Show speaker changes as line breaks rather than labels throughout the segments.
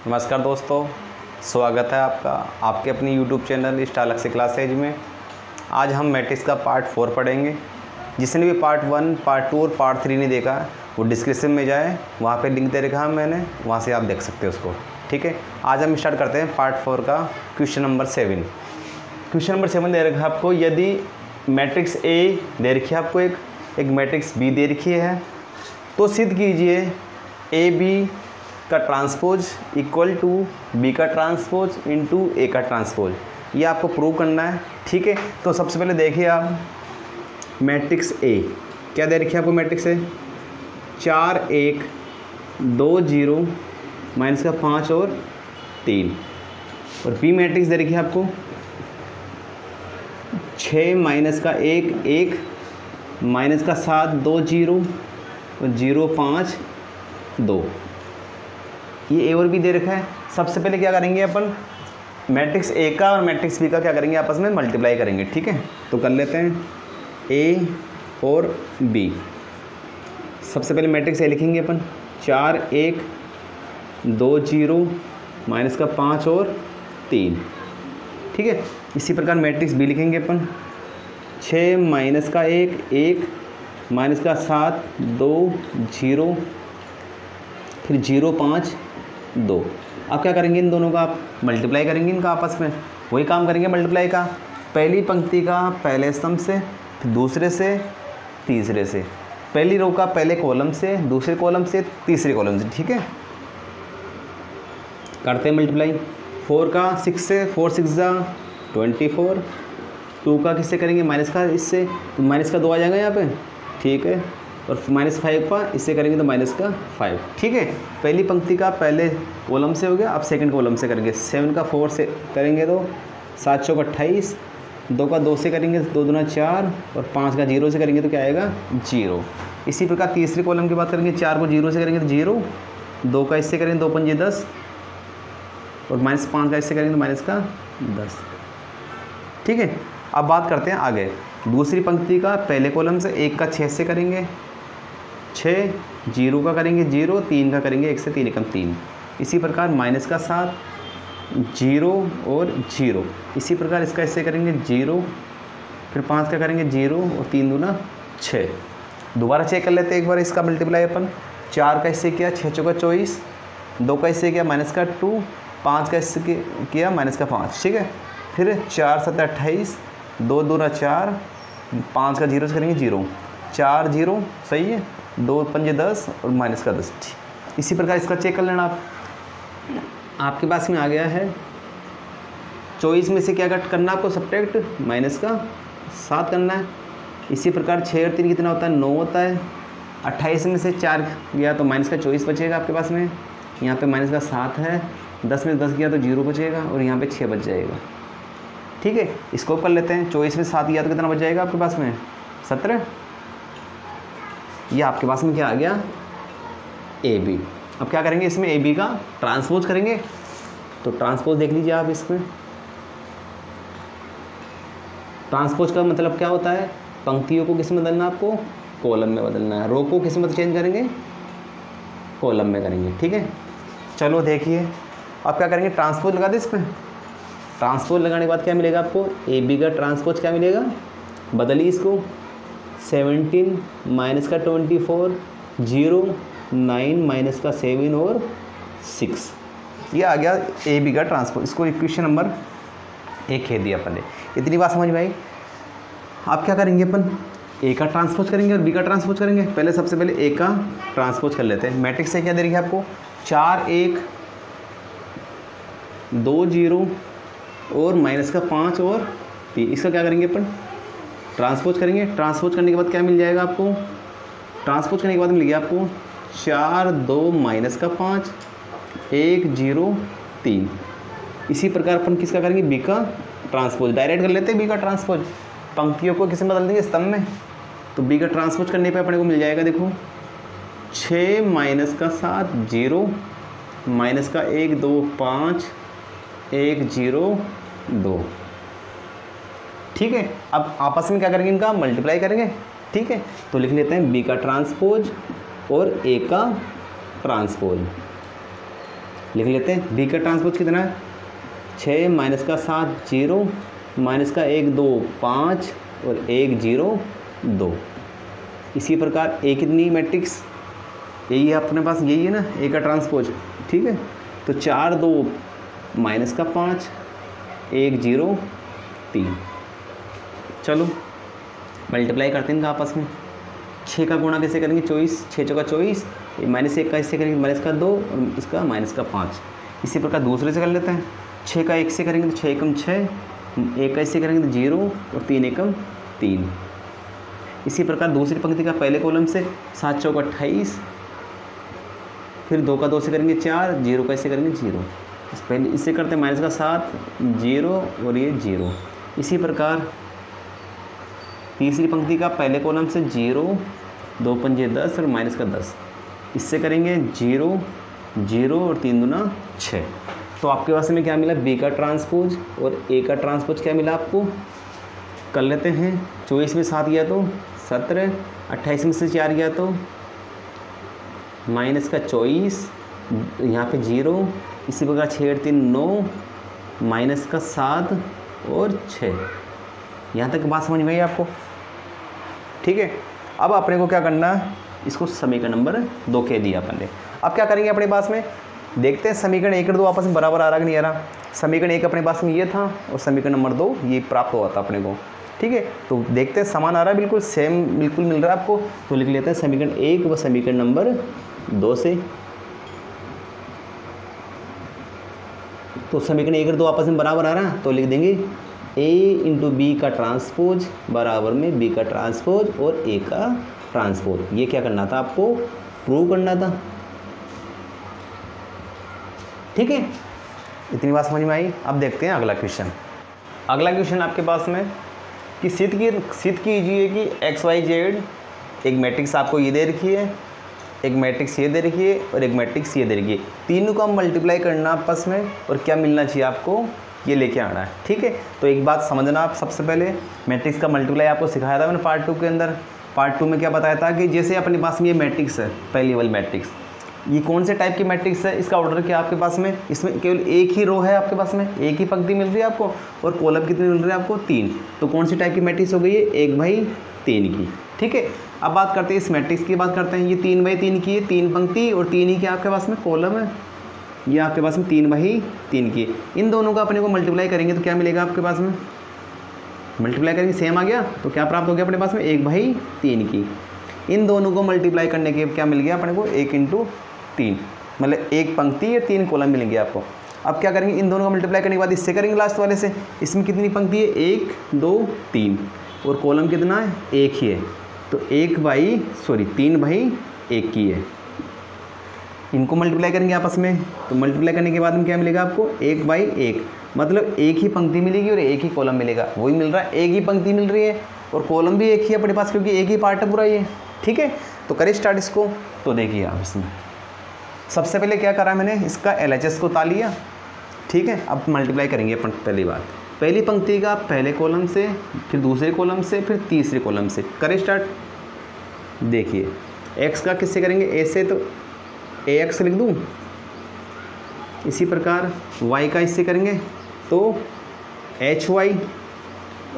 नमस्कार दोस्तों, स्वागत है आपका आपके अपनी YouTube चैनल स्टारलक्ष्य क्लासेज में। आज हम मैट्रिक्स का पार्ट 4 पढ़ेंगे। जिसने भी पार्ट 1, पार्ट 2 और पार्ट 3 नहीं देखा वो डिस्क्रिप्शन में जाए, वहाँ पे लिंक दे रखा है मैंने, वहाँ से आप देख सकते हो उसको। ठीक है, आज हम स्टार्ट करते हैं पार्ट 4 का क्वेश्चन नंबर 7। क्वेश्चन नंबर 7 दे रखा है आपको, यदि मैट्रिक्स ए दे रखी है आपको, एक मैट्रिक्स बी दे रखी है, तो सिद्ध कीजिए ए बी का ट्रांसपोज इक्वल टू बी का ट्रांसपोज इनटू ए का ट्रांसपोज। ये आपको प्रूव करना है। ठीक है, तो सबसे पहले देखिए आप मैट्रिक्स ए क्या दे रखी है आपको। मैट्रिक्स ए 4 1 2 0 माइनस का 5 और 3। और बी मैट्रिक्स दे रखी है आपको 6 माइनस का 1 1 माइनस का 7 2 0 और 0 5 2। ये ए और बी दे रखा है। सबसे पहले क्या करेंगे अपन, मैट्रिक्स ए का और मैट्रिक्स बी का क्या करेंगे, आपस में मल्टीप्लाई करेंगे। ठीक है, तो कर लेते हैं ए और बी। सबसे पहले मैट्रिक्स ए लिखेंगे अपन 4 1 2 0 माइनस का 5 और 3। ठीक है, इसी प्रकार मैट्रिक्स बी लिखेंगे अपन 6 माइनस का 1 1 माइनस का 7 2 0 फिर 0 5 2। अब क्या करेंगे, इन दोनों का आप मल्टीप्लाई करेंगे, इनका आपस में वही काम करेंगे मल्टीप्लाई का। पहली पंक्ति का पहले स्तंभ से, फिर दूसरे से, तीसरे से, पहली रो का पहले कॉलम से, दूसरे कॉलम से, तीसरे कॉलम से। ठीक है, करते हैं मल्टीप्लाई। 4 का 6 से, 4 6 24। 2 का किससे करेंगे, माइनस का, इससे तो माइनस का 2 आ जाएगा यहाँ पे। ठीक है, और -5 का इससे करेंगे तो माइनस का 5। ठीक है, पहली पंक्ति का पहले कॉलम से हो गया, अब सेकंड कॉलम से करेंगे। 7 का 4 से करेंगे तो 7 चौक 28, 2 का 2 से करेंगे 2 दूना 4 और 5 का 0 से करेंगे तो क्या आएगा 0। इसी प्रकार तीसरे कॉलम की बात करेंगे, 4 को 0 से करेंगे तो 0, 2 का इससे करेंगे 2 पंजे 10 और -5 का इससे करेंगे तो माइनस का 10। ठीक है, अब बात करते हैं आगे। दूसरी पंक्ति का पहले कॉलम से 1 का 6 से करेंगे 6, 0 का करेंगे 0, 3 का करेंगे 1 से 3 एकम 3। इसी प्रकार माइनस का 7 0 और 0। इसी प्रकार इसका इससे करेंगे 0, फिर 5 का करेंगे 0 और 3 दूना 6। दोबारा चेक कर लेते हैं एक बार इसका मल्टीप्लाई अपन। 4 का इससे किया 6 चौका 24, 2 का इससे किया माइनस का 2, 5 का इससे किया माइनस का 5। ठीक है, फिर 4 7 28, 2 दूना 4, 5 का 0 से करेंगे 0, 4 0 सही है, 2 पंजे 10 और माइनस का 10। इसी प्रकार इसका चेक कर लेना आप। आपके पास में आ गया है 24 में से क्या कट करना आपको, सब्ट्रैक्ट माइनस का 7 करना है। इसी प्रकार 6 और 3 कितना होता है, 9 होता है। 28 में से 4 गया तो माइनस का 24 बचेगा आपके पास में। यहाँ पे माइनस का 7 है, 10 में 10 गया तो 0 बचेगा और यहाँ पे 6 बच जाएगा। ठीक है, इसको कर लेते हैं। 24 में 7 गया तो कितना बच जाएगा आपके पास में 17। ये आपके पास में क्या आ गया, ए बी। अब क्या करेंगे, इसमें ए बी का ट्रांसपोज करेंगे। तो ट्रांसपोज देख लीजिए आप। इसमें ट्रांसपोज का मतलब क्या होता है, पंक्तियों को किस में बदलना, आपको कॉलम में बदलना है। रो को किस में चेंज करेंगे, कॉलम में करेंगे। ठीक है, चलो देखिए अब क्या करेंगे, ट्रांसपोज लगा दे इसमें। ट्रांसपोज लगाने के बाद क्या मिलेगा आपको, ए बी का ट्रांसपोज क्या मिलेगा, बदलिए इसको। 17 माइनस का 24, 0 9 माइनस का 7 और 6। ये आ गया ए बी का ट्रांसपोज। इसको इक्वेशन नंबर 1 कह दिया अपन ने। इतनी बात समझ में आई। अब क्या करेंगे अपन, ए का ट्रांसपोज करेंगे और बी का ट्रांसपोज करेंगे। पहले सबसे पहले ए का ट्रांसपोज कर लेते हैं। मैट्रिक्स से क्या दे रही है आपको, 4 1 2 0 और माइनस का 5 और 3। इसका क्या करेंगे अपन, ट्रांसपोज करेंगे। ट्रांसपोज करने के बाद क्या मिल जाएगा आपको, ट्रांसपोज करने के बाद मिल गया आपको 4 2 माइनस का 5 1 0 3। इसी प्रकार अपन किसका करेंगे, बी का ट्रांसपोज। डायरेक्ट कर लेते हैं बी का ट्रांसपोज। पंक्तियों को किस में बदल देंगे, स्तंभ में। तो बी का ट्रांसपोज करने पे अपने को मिल जाएगा, देखो 6 माइनस का 7 0 माइनस का 1 2 5 1 0 2। ठीक है, अब आपस में क्या करेंगे, इनका मल्टीप्लाई करेंगे। ठीक है, तो लिख लेते हैं बी का ट्रांसपोज और ए का ट्रांसपोज। लिख लेते हैं। बी का ट्रांसपोज कितना है 6 माइनस का 7 0 माइनस का 1 2 5 और 1 0 2। इसी प्रकार ए कितनी मैट्रिक्स यही है अपने पास, यही है ना ए का ट्रांसपोज, ठीक है। तो 4 2 माइनस का 5 1 0 3। चलो मल्टीप्लाई करते हैं इनका आपस में। 6 का गुणा कैसे करेंगे 24, 6 चौका 24, माइनस 1 का इससे करेंगे माइनस का 2 और इसका माइनस का 5। इसी प्रकार दूसरे से कर लेते हैं। 6 का 1 से करेंगे तो 6 एकम 6, 1 का इससे करेंगे तो 0 और 3 एकम 3। इसी प्रकार दूसरी पंक्ति का पहले कॉलम से 7 चौका 28, फिर 2 का 2 से करेंगे 4, 0 का इससे करेंगे 0। पहले इससे करते हैं माइनस का 7 0 और ये 0। इसी प्रकार तीसरी पंक्ति का पहले कॉलम से 0 2 पंजे 10 और माइनस का 10, इससे करेंगे 0 0 और 3 दूना 6। तो आपके पास में क्या मिला बी का ट्रांसपोज और ए का ट्रांसपोज क्या मिला आपको, कर लेते हैं। 24 में 7 गया तो 17, 28 में से 4 गया तो माइनस का 24, यहाँ पे 0, इसी प्रकार 6 3 9, माइनस का 7 और 6। यहाँ तक बात समझ में आई आपको, ठीक है। अब अपने को क्या करना है, इसको समीकरण नंबर 2 कह दिया अपन ने। अब क्या करेंगे अपने पास में, देखते हैं समीकरण 1 और 2 आपस में बराबर आ रहा कि नहीं आ रहा। समीकरण 1 अपने पास में ये था और समीकरण नंबर 2 ये प्राप्त हुआ था अपने को, ठीक है। तो देखते हैं समान आ रहा है, बिल्कुल सेम बिल्कुल मिल रहा है आपको। तो लिख लेते हैं समीकरण 1 व समीकरण नंबर 2 से। तो समीकरण 1 और 2 आपस में बराबर आ रहा है, तो लिख देंगे a इंटू बी का ट्रांसपोज बराबर में बी का ट्रांसपोज और a का ट्रांसपोज। ये क्या करना था आपको, प्रूव करना था, ठीक है। इतनी बात समझ में आई। अब देखते हैं अगला क्वेश्चन। अगला क्वेश्चन आपके पास में कि सिद्ध कीजिए कि एक्स वाई जेड एक मैट्रिक्स आपको ये दे रखी है, एक मैट्रिक्स ये दे रखी है और एक मैट्रिक्स ये दे रखी है। तीनों का मल्टीप्लाई करना आपस में और क्या मिलना चाहिए आपको, ये लेके आना है, ठीक है। तो एक बात समझना आप, सबसे पहले मैट्रिक्स का मल्टीप्लाई आपको सिखाया था मैंने पार्ट 2 के अंदर। पार्ट 2 में क्या बताया था कि जैसे अपने पास में ये मैट्रिक्स है, पहली वाली मैट्रिक्स, ये कौन से टाइप की मैट्रिक्स है, इसका ऑर्डर क्या आपके पास में, इसमें केवल एक ही रो है आपके पास में, एक ही पंक्ति मिल रही है आपको और कॉलम कितनी मिल रही है आपको 3। तो कौन सी टाइप की मैट्रिक्स हो गई है, 1/3 की, ठीक है। अब बात करते हैं इस मैट्रिक्स की, बात करते हैं। ये 3/3 की है, 3 पंक्ति और 3 ही क्या आपके पास में कॉलम है, ये आपके पास में 3/3 की। इन दोनों का अपने को मल्टीप्लाई करेंगे तो क्या मिलेगा आपके पास में, मल्टीप्लाई करेंगे सेम आ गया तो क्या प्राप्त हो गया अपने पास में 1/3 की। इन दोनों को मल्टीप्लाई करने के क्या मिल गया अपने को 1 × 3, मतलब एक पंक्ति और 3 कॉलम मिलेंगे आपको। अब क्या करेंगे, इन दोनों का मल्टीप्लाई करने के बाद इससे करेंगे लास्ट वाले से। इसमें कितनी पंक्ति है, 1 2 3 और कॉलम कितना है, 1 ही है, तो 3/1 की है। इनको मल्टीप्लाई करेंगे आपस में, तो मल्टीप्लाई करने के बाद में क्या मिलेगा आपको 1/1, मतलब एक ही पंक्ति मिलेगी और एक ही कॉलम मिलेगा। वही मिल रहा है, एक ही पंक्ति मिल रही है और कॉलम भी एक ही है अपने पास, क्योंकि एक ही पार्ट है पूरा ये, ठीक है। तो करें स्टार्ट इसको। तो देखिए आप इसमें सबसे पहले क्या करा मैंने, इसका LHS को उतार लिया, ठीक है। अब मल्टीप्लाई करेंगे अपन। पहली बात, पहली पंक्ति का पहले कॉलम से, फिर दूसरे कॉलम से, फिर तीसरे कॉलम से। करें स्टार्ट। देखिए x का किससे करेंगे, a से, तो ax लिख दूँ। इसी प्रकार y का इससे करेंगे तो hy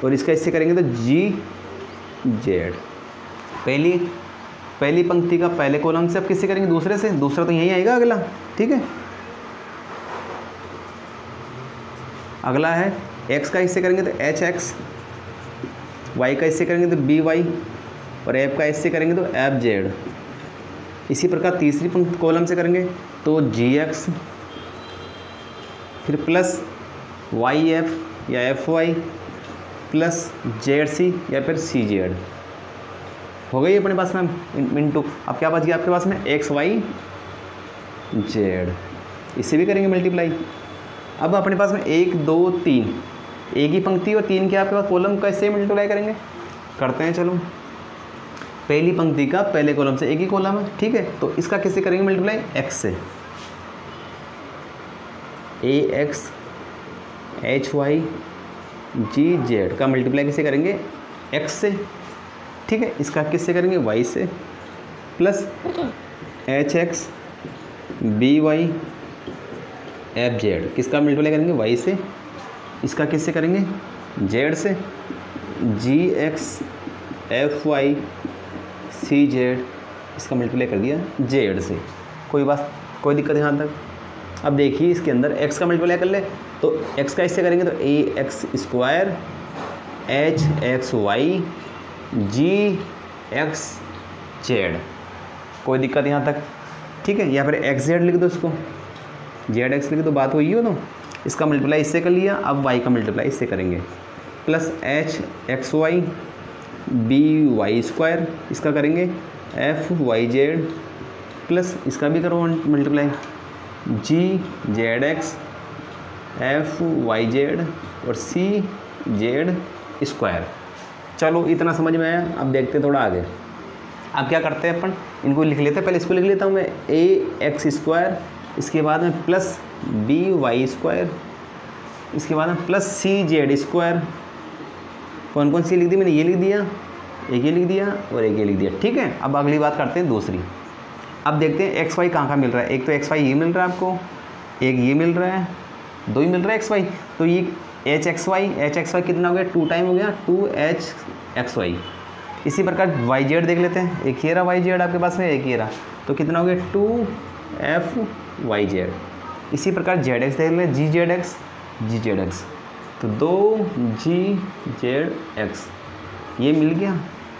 और इसका इससे करेंगे तो gz। पहली पंक्ति का पहले कॉलम से अब किससे करेंगे, दूसरे से, दूसरा तो यहीं आएगा अगला, ठीक है। अगला है x का इससे करेंगे तो hx, y का इससे करेंगे तो by और f का इससे करेंगे तो fz। इसी प्रकार तीसरी पंक्ति कॉलम से करेंगे तो gx, फिर प्लस yf या fy प्लस zc या फिर cz। हो गई अपने पास में मिनटू। अब क्या बच गया आपके पास में, x y z। इससे भी करेंगे मल्टीप्लाई। अब अपने पास में 1 2 3 एक ही पंक्ति और 3 के आपके पास कॉलम का इससे मल्टीप्लाई करेंगे। करते हैं चलो। पहली पंक्ति का पहले कॉलम से एक ही कॉलम है, ठीक है। तो इसका किससे करेंगे मल्टीप्लाई, x से। ax hy gz का मल्टीप्लाई किससे करेंगे, x से, ठीक है। इसका किससे करेंगे, y से, plus hx by F Z, किसका मल्टीप्लाई करेंगे वाई से, इसका किससे करेंगे जेड से, G X F Y C Z, इसका मल्टीप्लाई कर दिया जेड से। कोई दिक्कत यहाँ तक। अब देखिए इसके अंदर x का मल्टीप्लाई कर ले, तो x का इससे करेंगे तो A X square H X Y G X Z, कोई दिक्कत यहाँ तक, ठीक है। या फिर एक्स जेड लिख दो, इसको जेड एक्स लिख दो, बात वही हो। तो इसका मल्टीप्लाई इससे कर लिया, अब y का मल्टीप्लाई इससे करेंगे, plus H X Y B Y square, इसका करेंगे एफ वाई जेड, प्लस इसका भी करो multiply G Z X F Y Z और सी जेड स्क्वायर। चलो इतना समझ में आया। अब देखते हैं थोड़ा आगे। अब क्या करते हैं अपन, इनको लिख लेते हैं। पहले इसको लिख लेता हूँ मैं, ए एक्स स्क्वायर, इसके बाद में प्लस बी वाई स्क्वायर, इसके बाद में प्लस सी जेड स्क्वायर। कौन कौन सी लिख दी मैंने, ये लिख दिया, एक ये लिख दिया और एक ये लिख दिया, ठीक है। अब अगली बात करते हैं दूसरी। अब देखते हैं एक्स वाई कहाँ मिल रहा है। एक तो एक्स वाई ये मिल रहा है आपको, एक ये मिल रहा है, दो ही मिल रहा है एक्स वाई। तो ये एच एक्स वाई कितना हो गया, 2 टाइम हो गया, 2h एक्स वाई। इसी प्रकार वाई जेड देख लेते हैं, एक ये रहा वाई जेड आपके पास में, एक ये रहा, तो कितना हो गया 2f वाई जेड। इसी प्रकार जेड एक्स देख लें, जी जेड एक्स, तो 2g जेड एक्स, ये मिल गया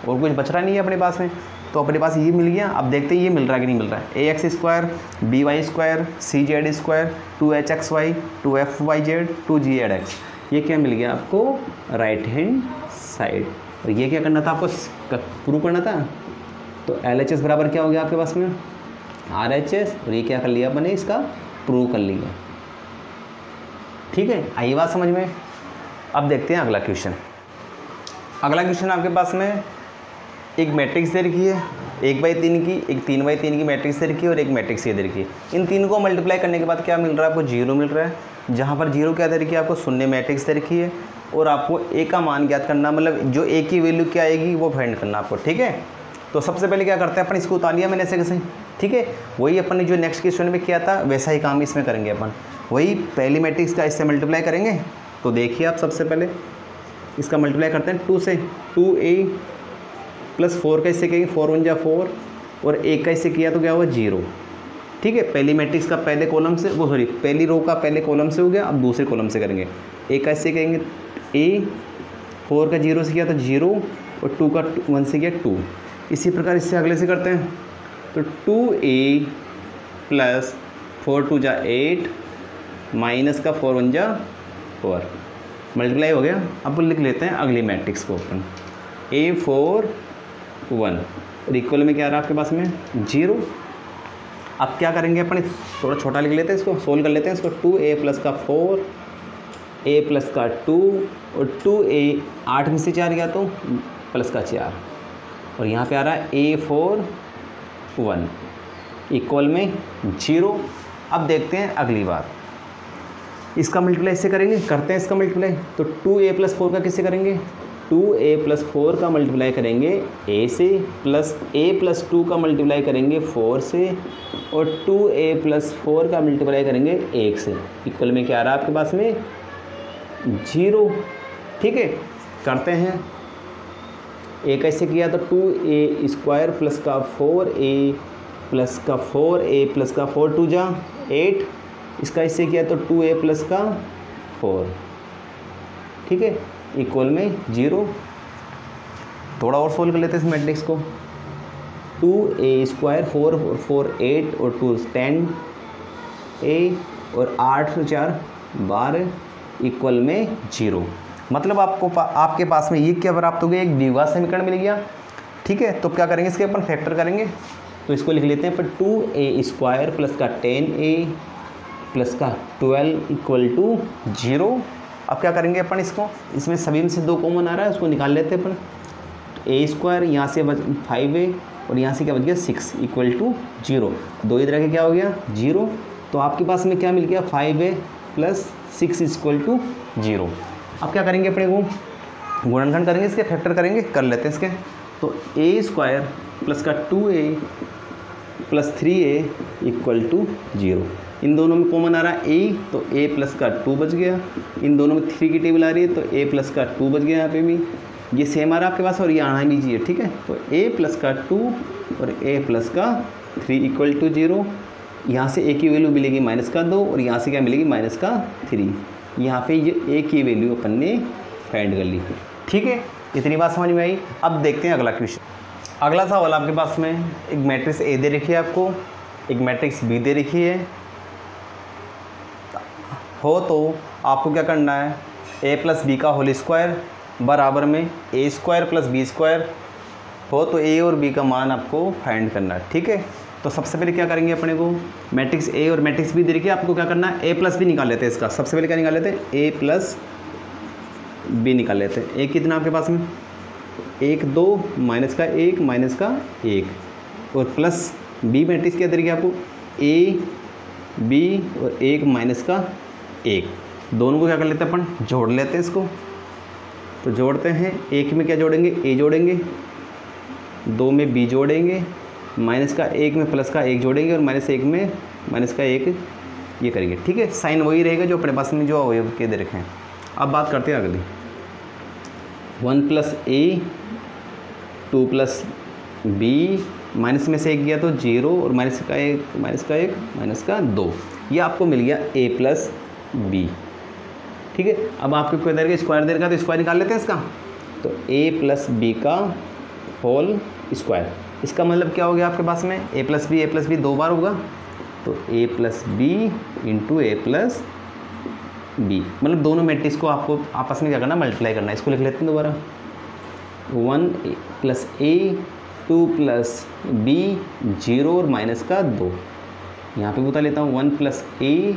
और कुछ बच रहा नहीं है अपने पास में, तो अपने पास ये मिल गया। अब देखते हैं ये मिल रहा है कि नहीं मिल रहा है। A X square B Y square C Z square 2h X Y 2f Y Z 2g Z X, ये क्या मिल गया आपको राइट हैंड साइड। और ये क्या करना था आपको, प्रूव करना था। तो LHS बराबर क्या हो गया आपके पास में RHS, और ये क्या कर लिया मैंने, इसका प्रूव कर लिया, ठीक है। आई बात समझ में। अब देखते हैं अगला क्वेश्चन। अगला क्वेश्चन आपके पास में एक मैट्रिक्स दे रखी है 1/3 की, एक 3/3 की मैट्रिक्स दे रखी है और एक मैट्रिक्स ये दे रखी है। इन तीन को मल्टीप्लाई करने के बाद क्या मिल रहा है आपको, 0 मिल रहा है। जहाँ पर 0 क्या दे रखी है आपको, शून्य मैट्रिक्स दे रखी है, और आपको ए का मान ज्ञात करना, मतलब जो ए की वैल्यू क्या आएगी वो फाइंड करना आपको, ठीक है। तो सबसे पहले क्या करते हैं अपन, इसको उतार लिया मैंने ऐसे कैसे, ठीक है। वही अपन ने जो नेक्स्ट क्वेश्चन में किया था वैसा ही काम इसमें करेंगे अपन, वही पहली मैट्रिक्स का इससे मल्टीप्लाई करेंगे। तो देखिए आप सबसे पहले इसका मल्टीप्लाई करते हैं 2 से, 2a प्लस 4 का इससे कहेंगे 4 1 जा 4, और 1 का इससे किया तो क्या हुआ 0, ठीक है। पहली मैट्रिक्स का पहले कॉलम से, वो सॉरी पहली रो का पहले कॉलम से हो गया, अब दूसरे कॉलम से करेंगे। 1 का इससे कहेंगे a, 4 का 0 से किया तो 0, और 2 का 1 से किया 2। इसी प्रकार इससे अगले से करते हैं, तो 2a प्लस 4 2 जा 8 माइनस का 4 1 जा 4, मल्टीप्लाई हो गया। अब लिख लेते हैं अगली मैट्रिक्स को अपन, A4 1 और इक्वल में क्या आ रहा है आपके पास में 0। अब क्या करेंगे अपन, थोड़ा छोटा लिख लेते हैं, इसको सोल्व कर लेते हैं इसको। 2a प्लस का 4 a प्लस का 2 और 2a 8 में से 4 गया तो प्लस का 4, और यहाँ पे आ रहा है A4 1 इक्वल में 0। अब देखते हैं अगली बात, इसका मल्टीप्लाई इससे करेंगे, करते हैं इसका मल्टीप्लाई। तो 2a प्लस 4 का किससे करेंगे, 2a प्लस 4 का मल्टीप्लाई करेंगे a से, प्लस a प्लस 2 का मल्टीप्लाई करेंगे 4 से, और 2a प्लस 4 का मल्टीप्लाई करेंगे 1 से, इक्वल में क्या आ रहा है आपके पास में 0, ठीक है। करते हैं, a का इससे किया तो 2a स्क्वायर प्लस का 4a प्लस का 4a प्लस का 4 2 जा 8, इसका इससे किया तो 2a प्लस का 4, ठीक है, इक्वल में 0। थोड़ा और सोल्व कर लेते हैं इस मैट्रिक्स को। 2a स्क्वायर 4 और 4 8 और 2 10 a और 8 और 4 12 इक्वल में 0। मतलब आपके पास में ये क्या प्राप्त हो गया, एक द्विघात समीकरण मिल गया, ठीक है। तो क्या करेंगे, इसके अपन फैक्टर करेंगे। तो इसको लिख लेते हैं पर 2a स्क्वायर प्लस का 10a प्लस का 12 इक्वल टू 0। अब क्या करेंगे अपन, इसको इसमें सभी में से 2 कॉमन आ रहा है, उसको निकाल लेते हैं अपन। a स्क्वायर यहाँ से 5a और यहाँ से क्या बच गया 6 इक्वल टू 0, 2 इधर के क्या हो गया 0। तो आपके पास में क्या मिल गया 5a प्लस 6 इक्वल टू 0। अब क्या करेंगे अपने को, गुणनखंड करेंगे, इसके फैक्टर करेंगे, कर लेते हैं इसके। तो a स्क्वायर प्लस का 2a plus 3a equal to 0, इन दोनों में कॉमन आ रहा है ए, तो ए प्लस का 2 बच गया। इन दोनों में 3 की टेबल आ रही है तो ए प्लस का 2 बच गया। यहाँ पे भी ये सेम आ रहा है आपके पास और ये आना भी चाहिए, ठीक है। तो ए प्लस का 2 और ए प्लस का 3 इक्वल टू 0। यहाँ से ए की वैल्यू मिलेगी माइनस का 2 और यहाँ से क्या मिलेगी माइनस का 3। यहाँ पे ये ए की वैल्यू अपन ने फाइंड कर ली, ठीक है। इतनी बात समझ में आई। अब देखते हैं अगला क्वेश्चन। अगला सवाल आपके पास में एक मैट्रिक्स ए दे रखी है आपको, एक मैट्रिक्स बी दे रखी है हो, तो आपको क्या करना है, ए प्लस बी का होल स्क्वायर बराबर में ए स्क्वायर प्लस बी स्क्वायर हो, तो ए और बी का मान आपको फाइंड करना है, ठीक है। तो सबसे पहले क्या करेंगे अपने को, मैट्रिक्स ए और मैट्रिक्स बी दे रखी है, आपको क्या करना है, ए प्लस बी निकाल लेते हैं इसका। सबसे पहले क्या निकाल लेते हैं, ए प्लस बी निकाल लेते हैं। ए कितना आपके पास में 1 2 माइनस का 1 माइनस का 1 और प्लस बी मैट्रिक्स क्या दे रखी है आपको, ए बी और 1 माइनस का 1। दोनों को क्या कर लेते हैं अपन, जोड़ लेते हैं इसको। तो जोड़ते हैं, 1 में क्या जोड़ेंगे, ए जोड़ेंगे, 2 में बी जोड़ेंगे, माइनस का 1 में प्लस का 1 जोड़ेंगे और माइनस 1 में माइनस का 1 ये करेंगे, ठीक है। साइन वही रहेगा जो अपने पास में जो अवयव के दे रखे हैं। अब बात करते हैं अगली, 1 प्लस ए 2 प्लस बी, माइनस में से 1 गया तो 0 और माइनस का 1 माइनस का 2, ये आपको मिल गया ए प्लस बी, ठीक है। अब आपको कोई देर का स्क्वायर देर का तो स्क्वायर निकाल लेते हैं इसका। तो ए प्लस बी का होल स्क्वायर, इसका मतलब क्या हो गया आपके पास में, ए प्लस बी 2 बार होगा, तो ए प्लस बी इंटू ए प्लस बी, मतलब दोनों मैट्रिक्स को आपको आपस में क्या करना, मल्टीप्लाई करना है। इसको लिख लेते हैं दोबारा, 1 प्लस ए 2 प्लस बी 0 और माइनस का 2। यहाँ पे बता लेता हूँ, 1 प्लस ए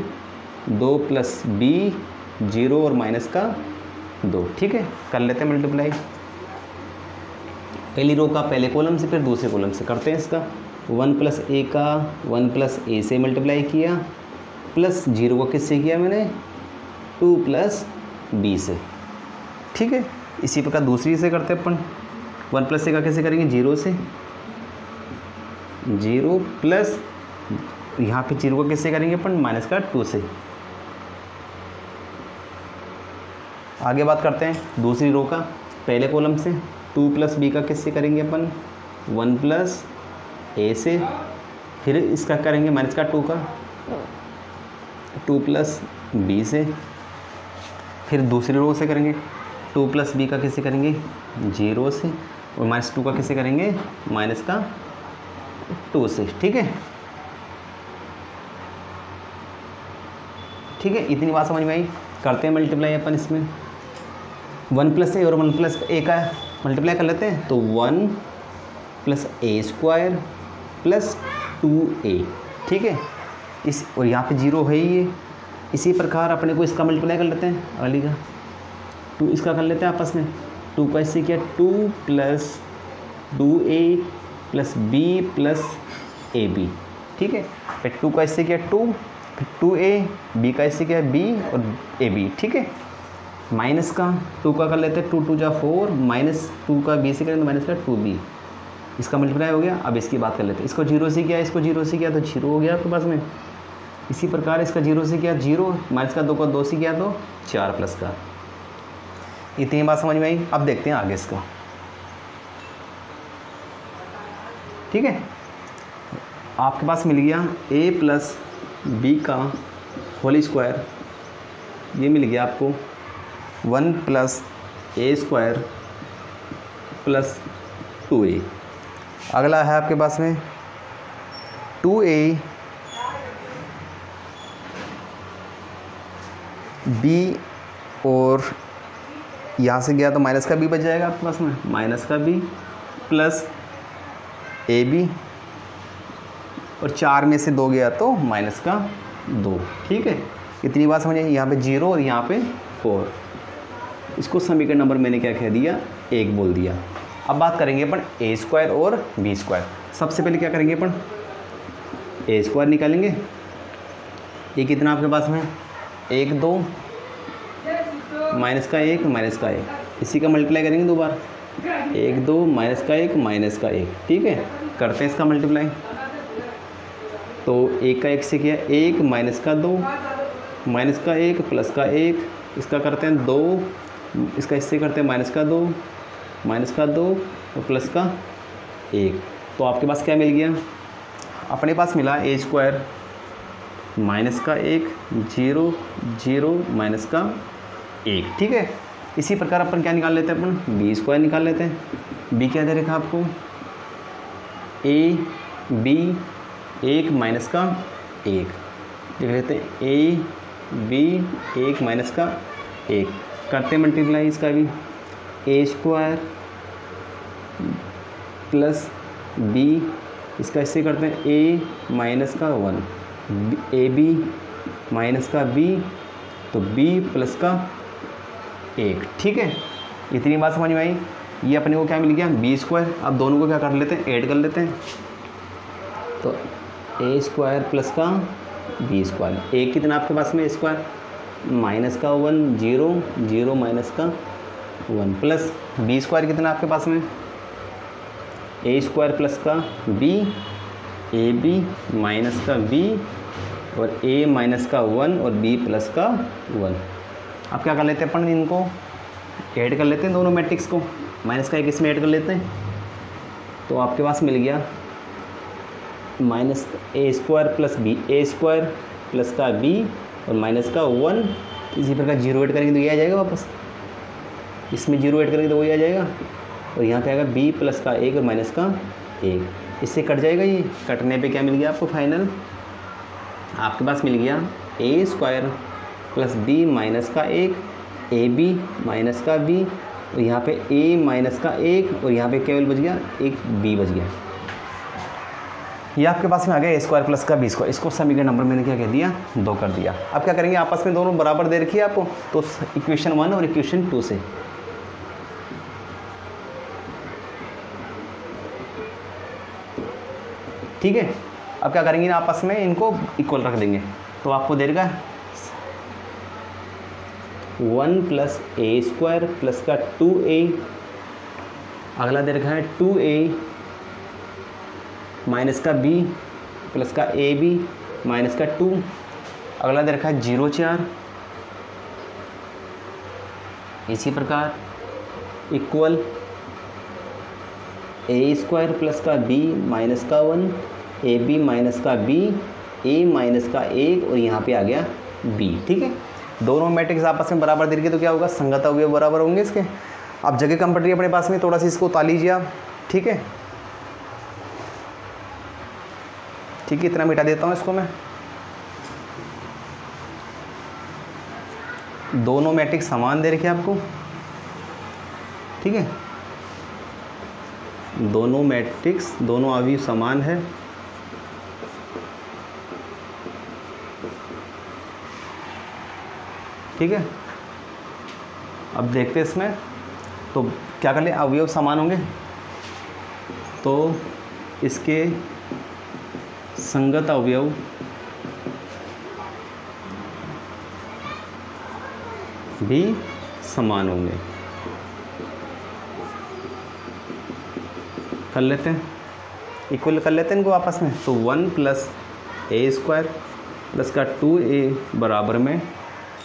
2 प्लस बी 0 और माइनस का 2, ठीक है। कर लेते हैं मल्टीप्लाई, पहली रो का पहले कॉलम से फिर दूसरे कॉलम से करते हैं इसका। 1 प्लस ए का 1 प्लस ए से मल्टीप्लाई किया, प्लस 0 को किससे किया मैंने, 2 प्लस बी से, ठीक है। इसी प्रकार दूसरी से करते हैं अपन, 1 प्लस ए का कैसे करेंगे, 0 से, 0 प्लस यहाँ पे 0 को किससे करेंगे अपन, माइनस का 2 से। आगे बात करते हैं दूसरी रो का पहले कॉलम से, 2 प्लस बी का किससे करेंगे अपन, 1 प्लस ए से, फिर इसका करेंगे माइनस का 2 का 2 प्लस बी से, फिर दूसरी रो से करेंगे 2 प्लस बी का किससे करेंगे, 0 से, और माइनस 2 का किससे करेंगे, माइनस का 2 से, ठीक है। ठीक है, इतनी बात समझ में आई। करते हैं मल्टीप्लाई अपन इसमें, 1 प्लस ए और 1 प्लस ए का मल्टीप्लाई कर लेते हैं। तो 1 प्लस ए स्क्वायर प्लस 2a, ठीक है। इस और यहाँ पे 0 है ही ये। इसी प्रकार अपने को इसका मल्टीप्लाई कर लेते हैं, अगली का 2 इसका कर लेते हैं आपस में। 2 का इससे किया 2 plus 2a plus b plus ab, ठीक है। फिर 2 का इससे किया 2, फिर 2a, b का इससे किया b और ab, ठीक है। माइनस का 2 का कर लेते हैं, 2 2 जा 4, माइनस 2 का b से करें तो माइनस का 2b, इसका मल्टीप्लाई हो गया। अब इसकी बात कर लेते हैं, इसको 0 से किया, इसको 0 से किया तो 0 हो गया आपके पास में। इसी प्रकार इसका 0 से किया 0, माइनस का 2 का 2 से किया तो 4 प्लस का। इतनी बात समझ में आई। अब देखते हैं आगे इसका, ठीक है। आपके पास मिल गया a प्लस बी का होल स्क्वायर, ये मिल गया आपको 1 प्लस ए स्क्वायर प्लस 2a। अगला है आपके पास में 2a b और यहाँ से गया तो माइनस का b बच जाएगा आपके पास में, माइनस का b प्लस ab, और 4 में से 2 गया तो माइनस का 2, ठीक है। इतनी बात समझिए। यहाँ पे 0 और यहाँ पे 4, इसको समीकरण नंबर मैंने क्या कह दिया, 1 बोल दिया। अब बात करेंगे अपन ए स्क्वायर और बी स्क्वायर। सबसे पहले क्या करेंगे अपन, ए स्क्वायर निकालेंगे। ये कितना आपके पास में, 1 2 माइनस का 1 माइनस का 1, इसी का मल्टीप्लाई करेंगे 2 बार, 1 2 माइनस का 1 माइनस का 1, ठीक है। करते हैं इसका मल्टीप्लाई। तो 1 का 1 से किया 1 माइनस का 2 माइनस का 1 प्लस का 1, इसका करते हैं 2, इसका इससे करते हैं माइनस का 2 माइनस का 2 और प्लस का 1। तो आपके पास क्या मिल गया? अपने पास मिला ए स्क्वायर माइनस का 1 0 0 माइनस का 1। ठीक है, इसी प्रकार अपन क्या निकाल लेते हैं? अपन बी स्क्वायर निकाल लेते हैं। बी क्या दे रखा आपको? ए बी 1 माइनस का 1 लिख लेते हैं। ए बी 1 माइनस का 1 करते हैं मल्टीप्लाई इसका भी। ए स्क्वायर प्लस बी, इसका इससे करते हैं ए माइनस का 1 ए बी माइनस का बी, तो बी प्लस का 1। ठीक है, इतनी बात समझ में आई। ये अपने को क्या मिल गया? B square. अब दोनों को क्या कर लेते हैं? ऐड कर लेते हैं। तो ए स्क्वायर प्लस का बी स्क्वायर, ए कितना आपके पास में? स्क्वायर माइनस का 1 0 0 माइनस का 1 प्लस बी स्क्वायर कितना आपके पास में? ए स्क्वायर प्लस का बी ए बी माइनस का बी और ए माइनस का 1 और बी प्लस का 1। अब क्या कर लेते हैं अपन? इनको ऐड कर लेते हैं दोनों मैट्रिक्स को। माइनस का 1 इसमें ऐड कर लेते हैं, तो आपके पास मिल गया माइनस ए स्क्वायर प्लस बी ए स्क्वायर प्लस का बी और माइनस का 1। इसी प्रकार 0 ऐड करेंगे तो ये आ जाएगा वापस, इसमें 0 ऐड करेंगे तो वही आ जाएगा। और यहाँ पे आएगा बी प्लस का 1 और माइनस का 1, इससे कट जाएगा। ये कटने पे क्या मिल गया आपको? फाइनल आपके पास मिल गया ए स्क्वायर प्लस बी माइनस का 1 ए बी माइनस का बी और यहाँ पे ए माइनस का 1 और यहाँ पे केवल बच गया एक बी बच गया। ये आपके पास में आ गया ए स्क्वायर प्लस का बी स्क्वायर। इसको समीकरण नंबर मैंने क्या कह दिया? 2 कर दिया। अब क्या करेंगे? आपस में दोनों बराबर दे रखी है आपको, तो इक्वेशन 1 और इक्वेशन 2 से ठीक है। अब क्या करेंगे? आपस में इनको इक्वल रख देंगे, तो आपको दे देगा 1 प्लस ए स्क्वायर प्लस का 2a, अगला दे रखा है 2a माइनस का b प्लस का ए बी माइनस का 2, अगला दे रखा है 0 4। इसी प्रकार इक्वल ए स्क्वायर प्लस का b माइनस का 1 ए बी माइनस का b ए माइनस का 1 और यहाँ पे आ गया b। ठीक है, दोनों मैट्रिक्स आपस में बराबर दे रही है, तो क्या होगा? संगत अवयव बराबर होंगे इसके। अब जगह कम पड़ रही है अपने पास में, थोड़ा सा इसको उतार लीजिए आप। ठीक है, ठीक है, इतना मिटा देता हूँ इसको मैं। दोनों मैट्रिक्स समान दे रखे आपको। ठीक है, दोनों मैट्रिक्स दोनों अवयव समान है। ठीक है, अब देखते हैं इसमें तो क्या कर ले? अवयव समान होंगे तो इसके संगत अवयव भी समान होंगे। कर लेते हैं, इक्वल कर लेते हैं इनको आपस में। तो 1 प्लस ए स्क्वायर प्लस का 2a बराबर में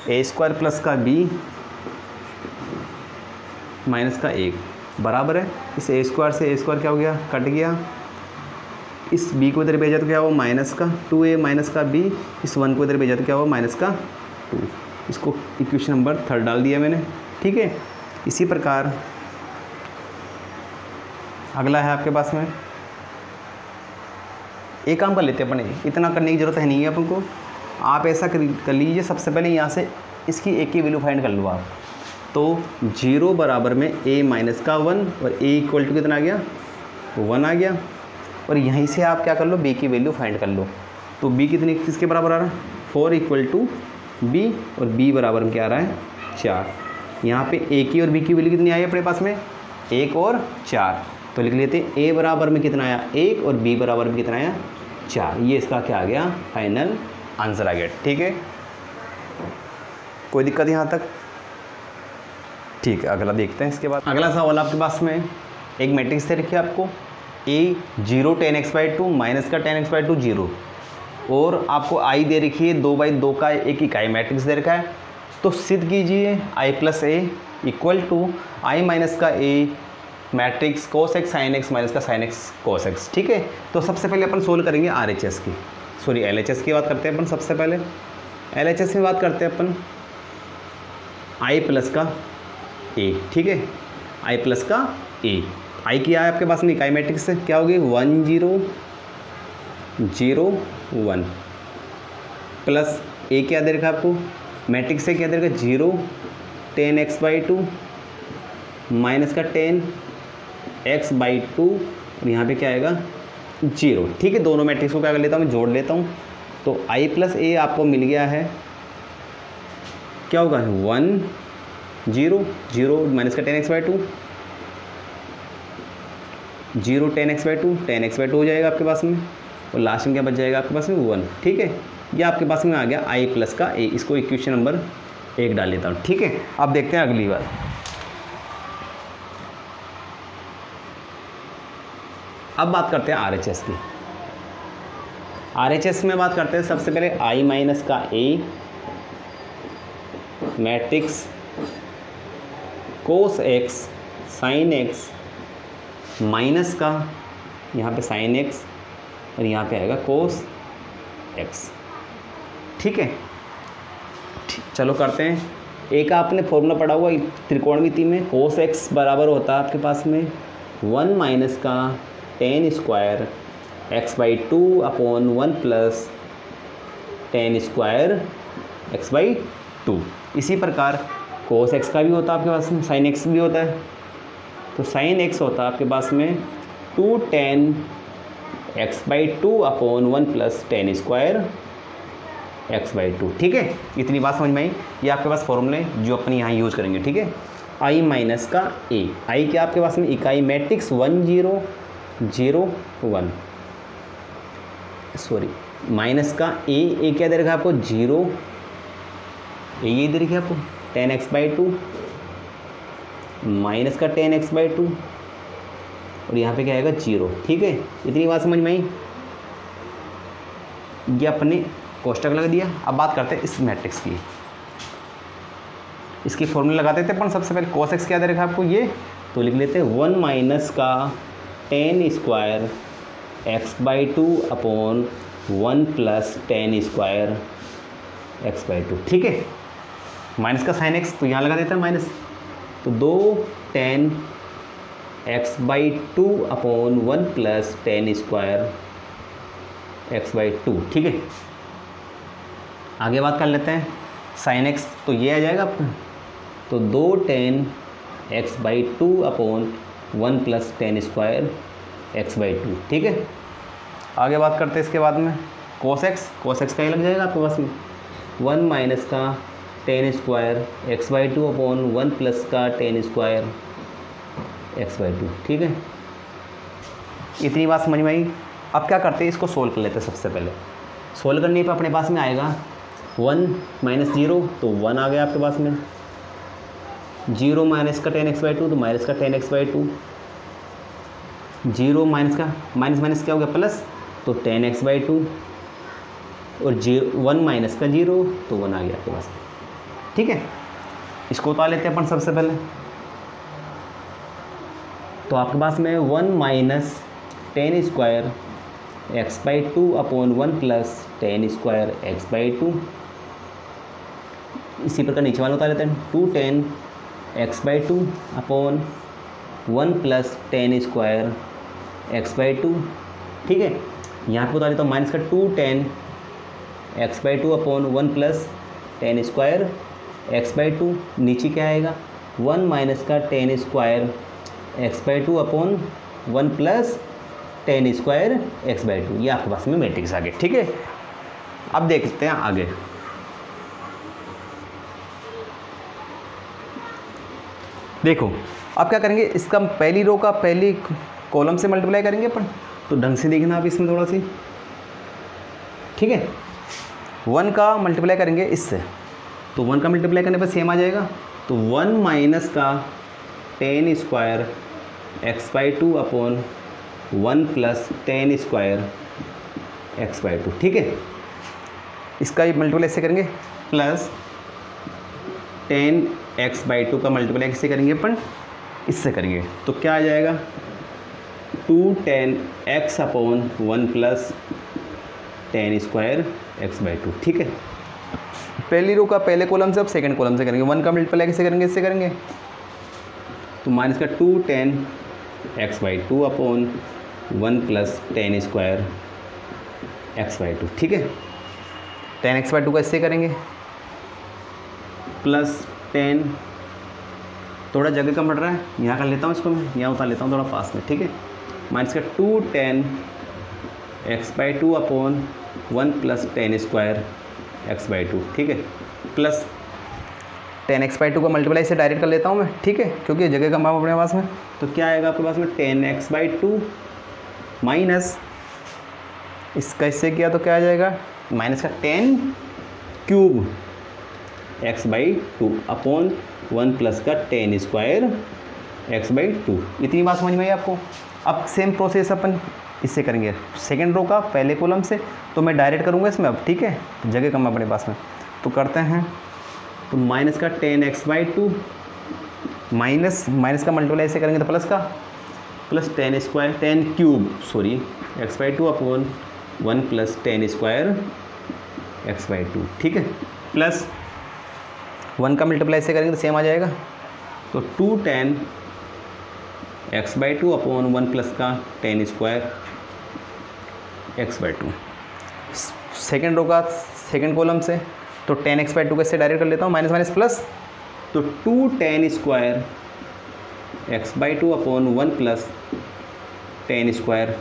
ए स्क्वायर प्लस का b माइनस का 1 बराबर है। इस ए स्क्वायर से ए स्क्वायर क्या हो गया? कट गया। इस b को इधर भेजा तो क्या हुआ? माइनस का 2a माइनस का b। इस 1 को इधर भेजा तो क्या हुआ? माइनस का 2। इसको इक्वेशन नंबर 3 डाल दिया मैंने। ठीक है, इसी प्रकार अगला है आपके पास में। एक काम कर लेते हैं अपन, इतना करने की ज़रूरत है नहीं है अपन को। आप ऐसा कर लीजिए, सबसे पहले यहाँ से इसकी एक की वैल्यू फाइंड कर लो आप। तो 0 बराबर में a माइनस का 1 और a इक्वल टू कितना आ गया? 1 आ गया। और यहीं से आप क्या कर लो? b की वैल्यू फाइंड कर लो। तो b कितनी किसके बराबर आ रहा है? 4 इक्वल टू b और b बराबर में क्या आ रहा है? 4। यहाँ पे a की और b की वैल्यू कितनी आई अपने पास में? 1 और 4। तो लिख लेते हैं a बराबर में कितना आया? 1 और b बराबर में कितना आया? 4। ये इसका क्या आ गया? फाइनल आंसर आ गया। ठीक है, कोई दिक्कत यहाँ तक? ठीक है, अगला देखते हैं। इसके बाद अगला सवाल आपके पास में एक मैट्रिक्स दे रखी है आपको a 0 10x/2 माइनस का 10x/2 0। और आपको आई दे रखी है 2/2 का एक इकाई मैट्रिक्स दे रखा है, तो सिद्ध कीजिए I plus A equal to I minus का A matrix cos X sine X minus का साइन एक्स कोस एक्स। ठीक है, तो सबसे पहले अपन सोल्व करेंगे RHS की, सॉरी LHS की बात करते हैं अपन। सबसे पहले LHS में बात करते हैं अपन आई प्लस का ए। ठीक है, आई प्लस का ए, आई क्या है आपके पास में इकाई मैट्रिक्स से क्या होगी 1 0 0 1 प्लस ए क्या दे रखा आपको मैट्रिक्स से क्या दे रखा 0 10x/2 माइनस का 10x/2 और यहाँ पे क्या आएगा 0। ठीक है, दोनों मैट्रिक्स को क्या कर लेता हूँ, जोड़ लेता हूँ। तो आई प्लस ए आपको मिल गया है, क्या होगा 1 0 0 माइनस का 10x/2 0 10x/2 10x/2 हो जाएगा आपके पास में, और लास्ट में क्या बच जाएगा आपके पास में 1। ठीक है, ये आपके पास में आ गया आई प्लस का ए। इसको इक्वेशन नंबर 1 डाल लेता हूँ। ठीक है, अब देखते हैं अगली बार। अब बात करते हैं RHS की। RHS में बात करते हैं सबसे पहले आई माइनस का A matrix cos X sine X minus का यहाँ पे साइन एक्स और यहाँ पे आएगा कोस एक्स। ठीक है, चलो करते हैं। ए का आपने फॉर्मूला पढ़ा हुआ त्रिकोणमिति में, कोस एक्स बराबर होता है आपके पास में 1 माइनस का 10 square x/2 upon 1 plus 10 square x/2। इसी प्रकार कोस एक्स का भी होता है आपके पास में, साइन एक्स भी होता है। तो साइन एक्स होता है आपके पास में 2 10 x/2 upon 1 plus 10 square x/2। ठीक है, इतनी बात समझ में आई। ये आपके पास फॉर्मूले जो अपन यहाँ यूज़ करेंगे। ठीक है, आई माइनस का ए, आई क्या आपके पास में इकाई मैट्रिक्स 1 0 0 1 सॉरी माइनस का ए क्या दे रखा है आपको 0, ये दे रखी है आपको 10x/2 माइनस का 10x/2 और यहाँ पे क्या आएगा 0। ठीक है, इतनी बात समझ में आई। ये अपने कोष्टक लगा दिया। अब बात करते हैं इस मैट्रिक्स की, इसकी फॉर्मूला लगाते थे अपन। सबसे पहले कोस एक्स क्या दे रखा है आपको ये, तो लिख लेते हैं 1 माइनस का 10 square x/2 upon 1 plus 10 square x/2। ठीक है, माइनस का साइन एक्स तो यहाँ लगा देते हैं माइनस, तो 2 10 x/2 upon 1 plus 10 square x/2। ठीक है, आगे बात कर लेते हैं साइन एक्स, तो ये आ जाएगा आपका, तो 2 10 x/2 upon 1 plus 10 square x/2। ठीक है, आगे बात करते हैं इसके बाद में कोस एक्स का ही लग जाएगा आपके पास में 1 माइनस का 10 स्क्वायर x/2 अपॉन 1 प्लस का 10 स्क्वायर x/2। ठीक है, इतनी बात समझ में आई। अब क्या करते हैं, इसको सोल्व कर लेते हैं। सबसे पहले सोल्व करने पर अपने पास में आएगा 1 माइनस 0 तो 1 आ गया आपके पास में, 0 माइनस का 10x/2 तो माइनस का 10x/2, 0 माइनस का माइनस क्या हो गया प्लस, तो 10x/2 और 1 माइनस का 0 तो 1 आ गया आपके पास में। ठीक है, इसको उतार लेते हैं अपन सबसे पहले। तो आपके पास में 1 minus 10 square x/2 upon 1 plus 10 square x/2। इसी प्रकार नीचे वाला उतार लेते हैं 2 10 x/2 upon 1 plus 10 square x/2। ठीक है, यहाँ पे उतार लेता हूँ माइनस का 2 10 x/2 upon 1 plus 10 square x/2। नीचे क्या आएगा 1 माइनस का 10 square x/2 upon 1 plus 10 square x/2। ये आपके पास में मैट्रिक्स आ गया। ठीक है, अब देखते हैं आगे। देखो अब क्या करेंगे, इसका पहली रो का पहली कॉलम से मल्टीप्लाई करेंगे अपन, तो ढंग से देखना आप इसमें थोड़ा सी। ठीक है, 1 का मल्टीप्लाई करेंगे इससे, तो 1 का मल्टीप्लाई करने पर सेम आ जाएगा, तो 1 माइनस का 10 square x/2 upon 1 plus 10 square x by to, ठीक है। इसका ये मल्टीप्लाई ऐसे करेंगे, प्लस 10x बाई टू का मल्टीप्लाई किससे करेंगे अपन, इससे करेंगे, तो क्या आ जाएगा 210x upon 1 plus 10 square x by to, ठीक है। पहली रो का पहले कॉलम से अब सेकंड कॉलम से करेंगे, 1 का मल्टीप्लाई किससे करेंगे, इससे करेंगे, तो माइनस का 210x by two upon 1 plus 10 square x by to, ठीक है। 10x बाई टू का इससे करेंगे, प्लस 10, थोड़ा जगह कम पड़ रहा है, यहाँ कर लेता हूँ इसको, मैं यहाँ उतार लेता हूँ थोड़ा पास में, ठीक है। माइनस का 210x by two upon 1 plus 10 square x by to, ठीक है, प्लस 10x बाई टू का मल्टीप्लाई से डायरेक्ट कर लेता हूँ मैं, ठीक है, क्योंकि जगह कम है अपने पास में। तो क्या आएगा आपके पास में 10x बाई टू माइनस इसका इससे किया तो क्या आ जाएगा, माइनस का 10 cube x by two upon 1 plus का 10 स्क्वायर एक्स बाई टू। इतनी बात समझ में आई आपको। अब सेम प्रोसेस अपन इससे करेंगे, सेकेंड रो का पहले कॉलम से, तो मैं डायरेक्ट करूँगा इसमें अब, ठीक है, जगह कम है अपने पास में, तो करते हैं। तो माइनस का 10x बाई टू माइनस का मल्टीप्लाई से करेंगे तो प्लस का, plus 10 square 10 cube sorry x by two upon 1 plus 10 square x by to, ठीक है, प्लस 1 का मल्टीप्लाई से करेंगे तो सेम आ जाएगा, तो 210x by two upon 1 plus का 10 square x by two. Second row का सेकेंड कॉलम से, तो 10x बाई टू का इससे डायरेक्ट कर लेता हूँ, माइनस माइनस प्लस, तो 210 square x by two upon 1 plus 10 square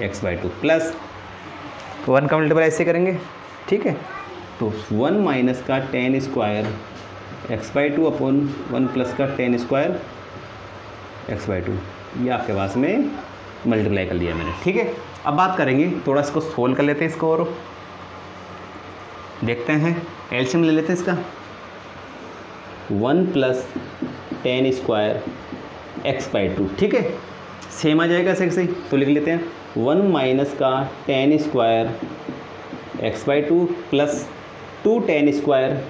x by to, plus 1 का मल्टीप्लाई इससे करेंगे, ठीक है, तो 1 माइनस का 10 square x by two upon 1 plus का 10 स्क्वायर एक्स बाई टू, ये आपके पास में मल्टीप्लाई कर लिया मैंने, ठीक है। अब बात करेंगे, थोड़ा इसको सोल्व कर लेते हैं इसको और देखते हैं, एलसीएम ले लेते हैं इसका, 1 plus 10 square x by to, ठीक है, सेम आ जाएगा ऐसे सही, तो लिख लेते हैं 1 माइनस का 10 square x by two plus 210 square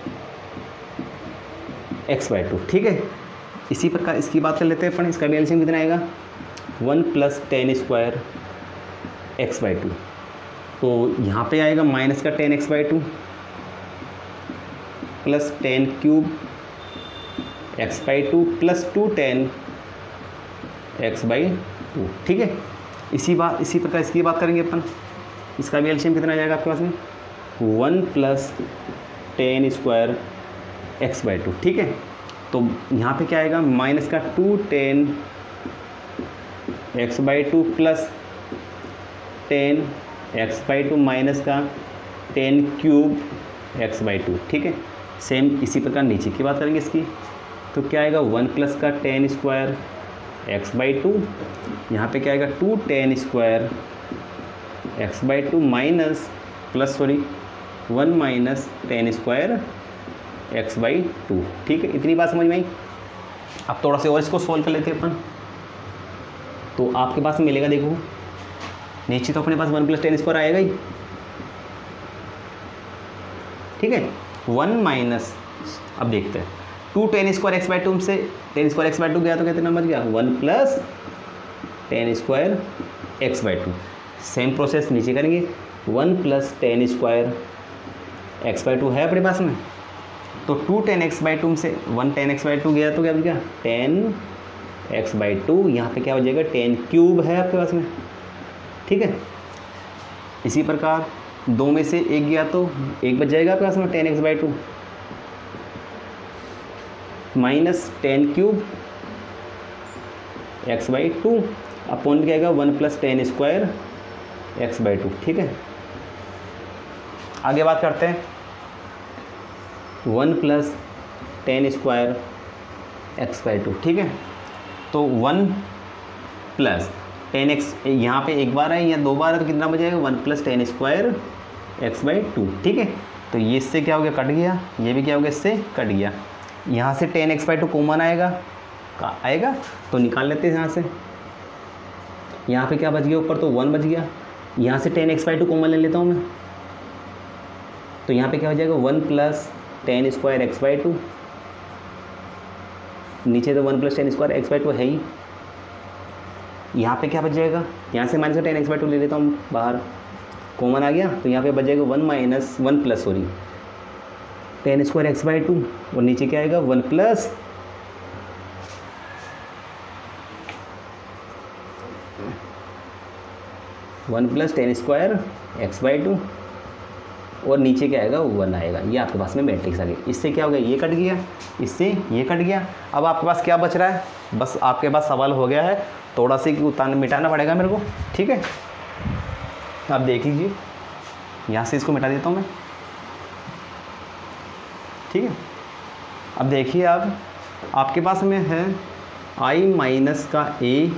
x by to, ठीक है। इसी प्रकार इसकी बात कर लेते हैं अपन, इसका भी एलसीएम कितना आएगा 1 plus 10 square x by to, तो यहाँ पे आएगा माइनस का 10 x by two plus 10 cube x by two plus 210 x by to, ठीक है। इसी प्रकार इसकी बात करेंगे अपन, इसका भी एलसीएम कितना आ जाएगा आपके पास में 1 plus 10 square x by to, ठीक है। तो यहाँ पे क्या आएगा माइनस का 210 x by two plus 10 x by to minus का 10 क्यूब एक्स बाई टू, ठीक है। सेम इसी प्रकार नीचे की बात करेंगे इसकी, तो क्या आएगा 1 प्लस का 10 स्क्वायर एक्स बाई टू, यहाँ पर क्या आएगा 210 square x by to minus plus sorry 1 minus 10 square x by to, ठीक है। इतनी बात समझ में आई। अब थोड़ा सा और इसको सोल्व कर लेते हैं अपन, तो आपके पास मिलेगा, देखो नीचे तो अपने पास 1 प्लस 10 स्क्वायर आएगा ही, ठीक है। 1 माइनस, अब देखते हैं 210 स्क्वायर एक्स बाई टू से 10 स्क्वायर एक्स बाई टू गया तो कितना बच गया 1 plus 10 square x by to. Same process नीचे करेंगे, 1 plus 10 square x by to है अपने पास में, तो 210 एक्स बाई टू से 110 एक्स बाई टू गया तो क्या बच गया 10 एक्स बाई टू, यहाँ पे क्या हो जाएगा 10 क्यूब है आपके पास में, ठीक है। इसी प्रकार 2 में से 1 गया तो 1 बच जाएगा आपके पास में 10 x by to minus 10 cube x by two upon क्या आएगा 1 plus 10 square x by to, ठीक है। आगे बात करते हैं 1 plus 10 square x by to, ठीक है। तो 1 प्लस 10x यहाँ पे एक बार है या 2 बार है तो कितना बचेगा 1 plus 10 square x by to, ठीक है। तो ये इससे क्या हो गया कट गया, ये भी क्या हो गया इससे कट गया, यहाँ से 10x बाई टू कॉमन आएगा तो निकाल लेते हैं यहाँ से। यहाँ पे क्या बच गया ऊपर तो 1 बच गया, यहाँ से 10x/2 कॉमन ले लेता हूँ मैं, तो यहाँ पे क्या हो जाएगा 1 + 10² x/2, नीचे तो 1 + 10² x/2 है ही। यहाँ पे क्या बच जाएगा, यहाँ से माइनस का 10x/2 ले लेता हूँ बाहर, कॉमन आ गया, तो यहाँ पे बच जाएगा 1 प्लस 10² x/2 और नीचे क्या आएगा 1 + 10² x/2 और नीचे क्या आएगा 1 आएगा। ये आपके पास में मैट्रिक्स आ गई। इससे क्या हो गया, ये कट गया, इससे ये कट गया। अब आपके पास क्या बच रहा है, बस आपके पास सवाल हो गया है, थोड़ा सी उतारना मिटाना पड़ेगा मेरे को, ठीक है। आप देख लीजिए, यहाँ से इसको मिटा देता हूँ मैं, ठीक है। अब देखिए आपके पास में है i-a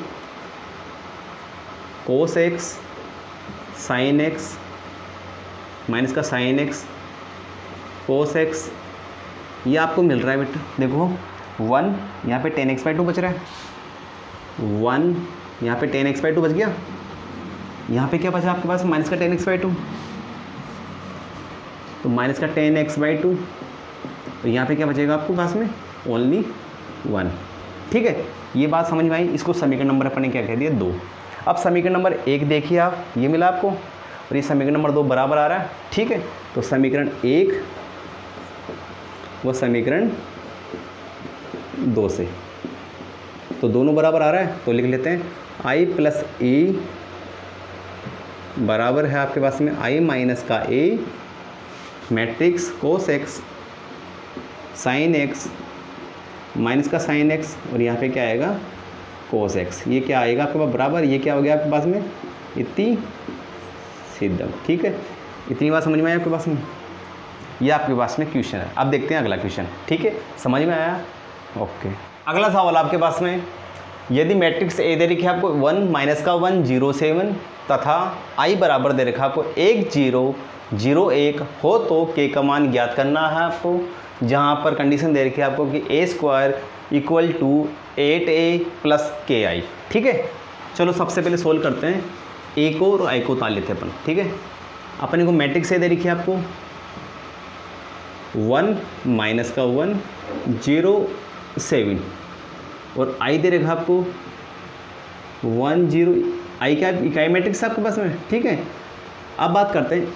cos x sin x minus का sin x cos x, ये आपको मिल रहा है बेटा। देखो 1 यहाँ पे 10x/2 बच रहा है, 1 यहाँ पे 10x/2 बच गया, यहाँ पे क्या बचा आपके पास माइनस का 10x/2, तो माइनस का 10x/2, तो यहाँ पे क्या बचेगा आपको पास में ओनली 1, ठीक है। ये बात समझ में आई। इसको समीकरण नंबर अपन ने क्या कह दिया 2। अब समीकरण नंबर 1 देखिए आप, ये मिला आपको, और ये समीकरण नंबर 2 बराबर आ रहा है, ठीक है। तो समीकरण 1 व समीकरण 2 से तो दोनों बराबर आ रहा है, तो लिख लेते हैं i + a बराबर है आपके पास में i - का a matrix cos x sin x minus का sin x, और यहाँ पे क्या आएगा cos x। ये क्या आएगा आपके पास बराबर, ये क्या हो गया आपके पास में इतनी सीधा, ठीक है। इतनी बात समझ में आई आपके पास में, ये आपके पास में क्वेश्चन है। अब देखते हैं अगला क्वेश्चन, ठीक है। समझ में आया, ओके। अगला सवाल आपके पास में, यदि मैट्रिक्स ए दे रखी है आपको 1 - का 1 0 7 तथा i बराबर दे रखा है आपको 1 0 0 1 हो तो k का मान ज्ञात करना है आपको, जहाँ पर कंडीशन दे रखी है आपको कि a² = 8a + ki, ठीक है। चलो सबसे पहले सोल्व करते हैं, a को और i को उतार लेते हैं अपन, ठीक है। अपने को मैट्रिक्स ए दे रखी है आपको 1 - का 1 0 7 और i दे रखा आपको 1 0, i क्या इकाई मैट्रिक्स है आपके पास में, ठीक है। अब बात करते हैं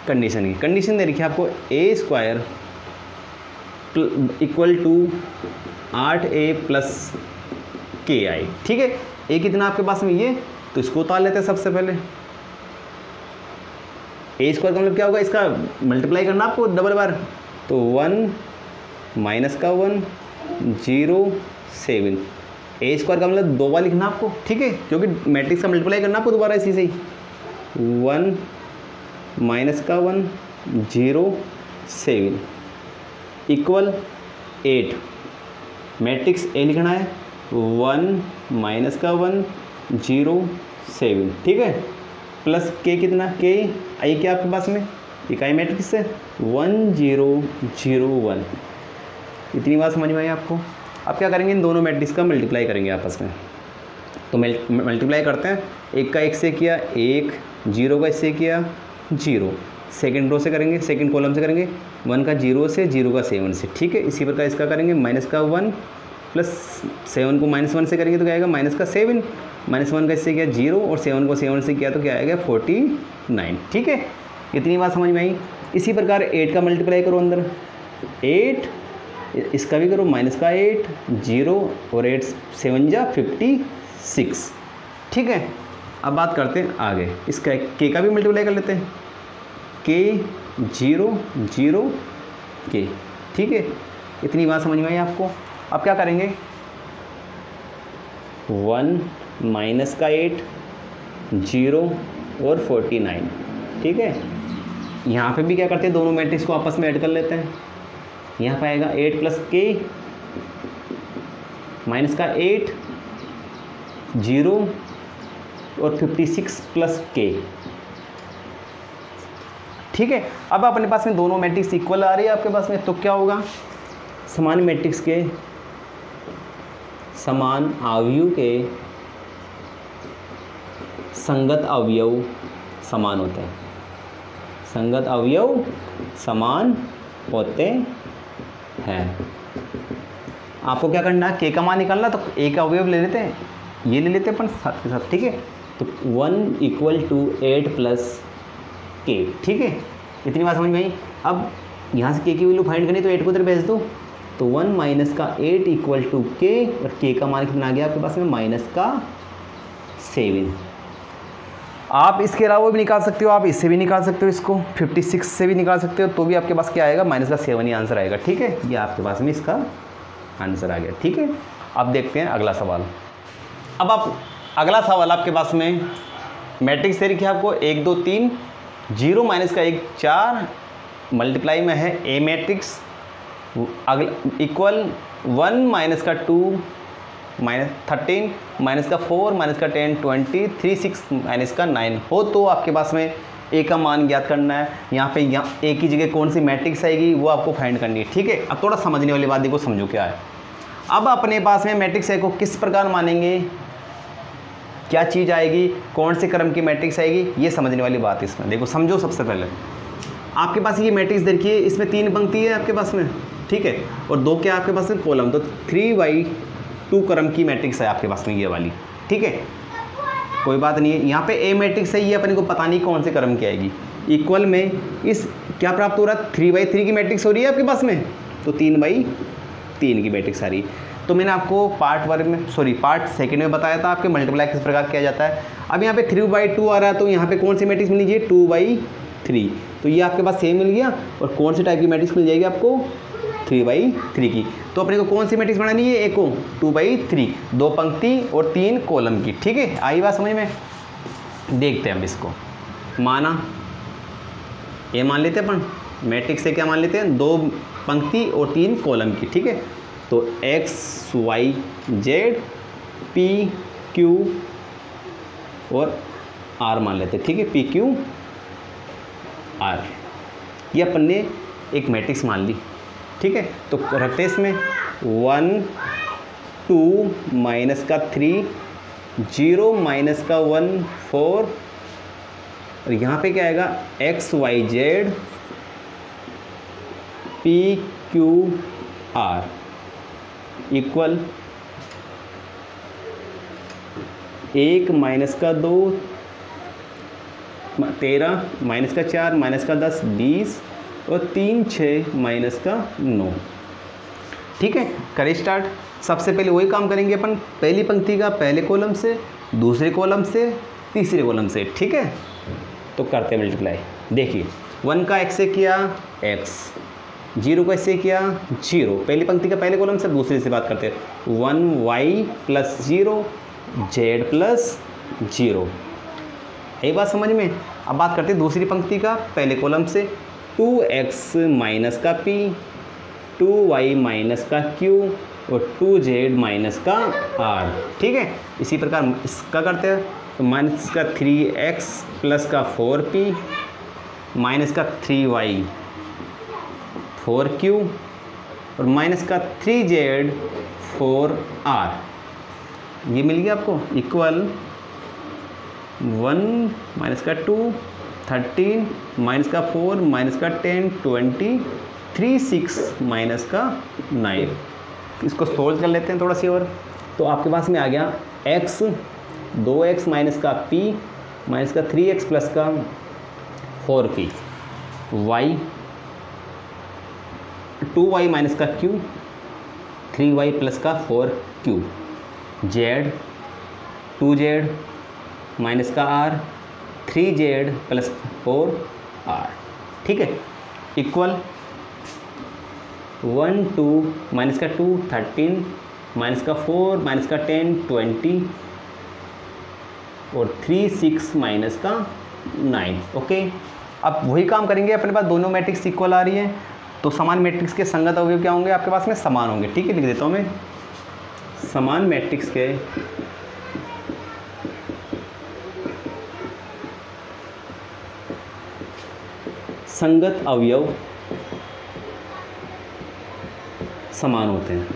कंडीशन की। कंडीशन दे रखी है आपको a² = 8a + ki, ठीक है। a कितना आपके पास में ये, तो इसको उतार लेते हैं सबसे पहले। a² का मतलब क्या होगा, इसका मल्टीप्लाई करना आपको डबल बार, तो 1 - का 1 0 7, a² का मतलब 2 बार लिखना आपको, ठीक है, क्योंकि मैट्रिक्स का मल्टीप्लाई करना आपको दोबारा इसी से ही। 1 - का 1 0 7 = 8, मैट्रिक्स ए लिखना है 1 - का 1 0 7, ठीक है, प्लस के कितना के आई क्या आपके पास में इकाई मैट्रिक्स है 1 0 0 1। इतनी बात समझ में आई आपको। अब क्या करेंगे, इन दोनों मैट्रिक्स का मल्टीप्लाई करेंगे आपस में, तो मल्टीप्लाई करते हैं। 1 का 1 से किया 1, 0 का इससे किया 0, सेकंड रो से करेंगे, सेकंड कॉलम से करेंगे 1 का 0 से 0 का 7 से, ठीक है। इसी प्रकार इसका करेंगे माइनस का 1 प्लस 7 को -1 से करेंगे तो क्या आएगा माइनस का 7, -1 का इससे किया 0 और 7 को 7 से किया तो क्या आएगा 49, ठीक है। इतनी बात समझ में आई। इसी प्रकार 8 का मल्टीप्लाई करो अंदर, 8 इसका भी करो माइनस का 8 0 और 8 7 जा 56, ठीक है। अब बात करते हैं आगे, इसका के का भी मल्टीप्लाई कर लेते हैं, के 0 0 के, ठीक है। इतनी बात समझ में आई आपको। अब क्या करेंगे 1 - का 8 0 और 49, ठीक है। यहाँ पे भी क्या करते हैं, दोनों मैट्रिक्स को आपस में ऐड कर लेते हैं। यहाँ पे आएगा 8 + के माइनस का 8 0 और 56 + के, ठीक है। अब अपने पास में दोनों मैट्रिक्स इक्वल आ रही है आपके पास में, तो क्या होगा समान मैट्रिक्स के समान अवयव के संगत अवयव समान होते हैं, संगत अवयव समान होते हैं। आपको क्या करना है, के का मान निकालना, तो ए का अवयव ले लेते हैं, ये ले लेते हैं अपन साथ के साथ, ठीक है। तो 1 = 8 + के, ठीक है, इतनी बात समझ में आई। अब यहाँ से के की वैल्यू फाइंड करनी, तो 8 को उधर भेज दो, तो 1 - 8 = के, और के का मान कितना आ गया आपके पास में -7। आप इसके अलावा भी निकाल सकते हो, आप इससे भी निकाल सकते हो, इसको 56 से भी निकाल सकते हो, तो भी आपके पास क्या आएगा, -7 ही आंसर आएगा, ठीक है। ये आपके पास में इसका आंसर आ गया, ठीक है। अब देखते हैं अगला सवाल। अब आप अगला सवाल आपके पास में मैट्रिक्स दे रखी है आपको 1 2 3, 0 - 1 4, मल्टीप्लाई में है ए मैट्रिक्स, अगला इक्वल 1 - 2 -13 - 4 - 10 20 3 6 - 9 हो, तो आपके पास में ए का मान ज्ञात करना है। यहाँ ए की जगह कौन सी मैट्रिक्स आएगी वो आपको फाइंड करनी है, ठीक है। अब थोड़ा समझने वाली बात देखो, समझो क्या है। अब अपने पास में मैट्रिक्स ए को किस प्रकार मानेंगे, क्या चीज़ आएगी, कौन से क्रम की मैट्रिक्स आएगी, ये समझने वाली बात है इसमें। देखो समझो, सबसे पहले आपके पास ये मैट्रिक्स देखिए, इसमें 3 पंक्ति है आपके पास में, ठीक है, और 2 क्या आपके पास में कॉलम, तो 3/2 क्रम की मैट्रिक्स है आपके पास में ये वाली, ठीक है, कोई बात नहीं है। यहाँ पे ए मैट्रिक्स है, ये अपने को पता नहीं कौन से क्रम की आएगी। इक्वल में इस क्या प्राप्त हो रहा है, 3/3 की मैट्रिक्स हो रही है आपके पास में, तो 3/3 की मैट्रिक्स आ रही है। तो मैंने आपको पार्ट सेकंड में बताया था आपके मल्टीप्लाई किस प्रकार किया जाता है। अब यहाँ पे 3/2 आ रहा है, तो यहाँ पे कौन सी मैट्रिक्स मिल लीजिए, 2/3, तो ये आपके पास सेम मिल गया। और कौन सी टाइप की मैट्रिक्स मिल जाएगी आपको, 3/3 की। तो अपने को कौन सी मैट्रिक्स बनानी है, एक को 2/3, 2 पंक्ति और 3 कॉलम की, ठीक है। आई बात समझ में। देखते हैं हम इसको, माना ये मान लेते हैं अपन, मैट्रिक्स से क्या मान लेते हैं, 2 पंक्ति और 3 कॉलम की, ठीक है। तो x y z p q और r मान लेते हैं, ठीक है, p q r, ये अपन ने एक मैट्रिक्स मान ली, ठीक है। तो रखते हैं इसमें 1 2 -3 0 -1 4, और यहाँ पे क्या आएगा, x y z p q r equal 1 - 2 13 - 4 - 10 20 और 3 6 - 9, ठीक है। करें स्टार्ट। सबसे पहले वही काम करेंगे अपन, पहली पंक्ति का पहले कॉलम से, दूसरे कॉलम से, तीसरे कॉलम से, ठीक है। तो करते हैं मल्टीप्लाई। देखिए 1 का x से किया x, 0 का इससे किया 0, पहली पंक्ति का पहले कॉलम से, दूसरे से बात करते हैं 1y + 0 z + 0, यही बात समझ में। अब बात करते हैं दूसरी पंक्ति का पहले कॉलम से, 2x - का p, 2y - का q और 2z - का r, ठीक है। इसी प्रकार इसका करते हैं, तो -3x + का 4p -का 3y 4q और -3z 4r, ये मिल गया आपको। इक्वल 1 -का 2 13 -का 4 -का 10 20 3 6 -का 9। इसको सोल्व कर लेते हैं थोड़ा सी और। तो आपके पास में आ गया x 2x - का p -का 3x + का 4p, y 2y - का q 3y + का 4q, z 2z - का r 3z + 4r, ठीक है। इक्वल 1 2 -का 2 13 -का 4 -का 10 20 और 3 6 -का 9, ओके। अब वही काम करेंगे, अपने पास दोनों मैट्रिक्स इक्वल आ रही है, तो समान मैट्रिक्स के संगत अवयव क्या होंगे आपके पास में, समान होंगे, ठीक है। लिख देता हूँ मैं, समान मैट्रिक्स के संगत अवयव समान होते हैं।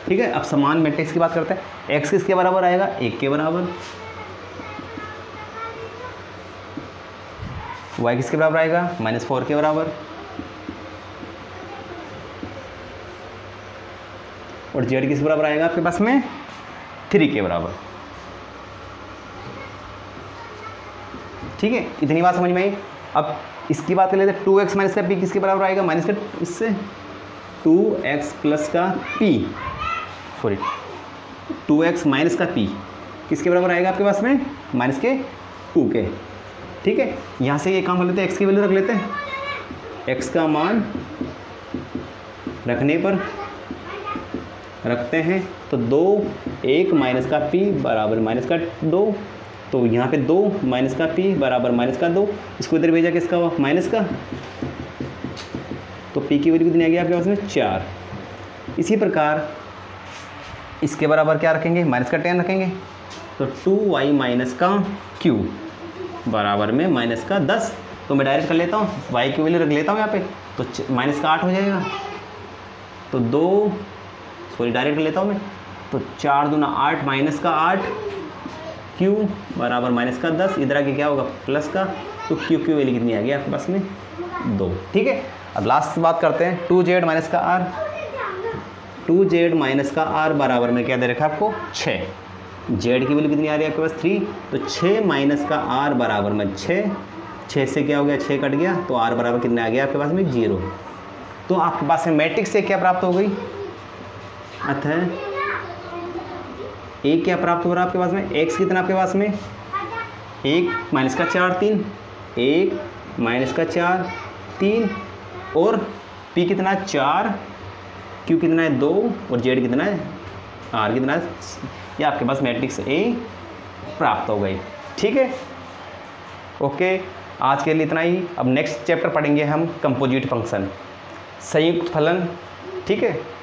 ठीक है। अब समान मैट्रिक्स की बात करते हैं। एक्स किसके बराबर आएगा, 1 के बराबर। वाई किसके बराबर आएगा, -4 के बराबर। और जेड किसके बराबर आएगा आपके पास में 3 के बराबर। ठीक है, इतनी बात समझ में आई। अब इसकी बात कर लेते हैं, 2x माइनस का p किसके बराबर आएगा, माइनस का इससे 2x प्लस का p, सॉरी 2x माइनस का p किसके बराबर आएगा आपके पास में, माइनस के 2 के। ठीक है, यहाँ से ये काम कर लेते हैं, x की वैल्यू रख लेते हैं। x का मान रखने पर रखते हैं तो 2 1 माइनस का p बराबर माइनस का 2, तो यहाँ पे 2 माइनस का p बराबर माइनस का 2, इसको इधर भेजा किसका हुआ, माइनस का, तो p की वैल्यू कितनी आ गई आपके पास में 4। इसी प्रकार इसके बराबर क्या रखेंगे, माइनस का 10 रखेंगे, तो 2y माइनस का q बराबर में माइनस का 10। तो मैं डायरेक्ट कर लेता हूँ, y की वैल्यू रख लेता हूँ यहाँ पे, तो माइनस का 8 हो जाएगा। तो 2 सॉरी डायरेक्ट कर लेता हूँ मैं, तो 4 दूना 8 माइनस का 8, q बराबर माइनस का 10, इधर आके क्या होगा प्लस का, तो q की वैल्यू कितनी आ गई आपके पास में 2। ठीक है, अब लास्ट बात करते हैं, 2z माइनस का r, 2z माइनस का r बराबर में क्या दे रखा है आपको 6, z की वैल्यू कितनी आ रही है आपके पास 3, तो 6 माइनस का r बराबर में 6 से क्या हो गया 6 कट गया, तो r बराबर कितना आ गया आपके पास में 0। तो आपके पास में मैट्रिक्स से क्या प्राप्त हो गई, अतः एक क्या प्राप्त हो रहा है आपके पास में, x कितना आपके पास में 1 माइनस का 4 3, 1 माइनस का 4 3, और p कितना 4, q कितना है 2, और z कितना है r कितना है, ये आपके पास मैट्रिक्स A प्राप्त हो गई। ठीक है, ओके, आज के लिए इतना ही। अब नेक्स्ट चैप्टर पढ़ेंगे हम कंपोजिट फंक्शन, संयुक्त फलन। ठीक है।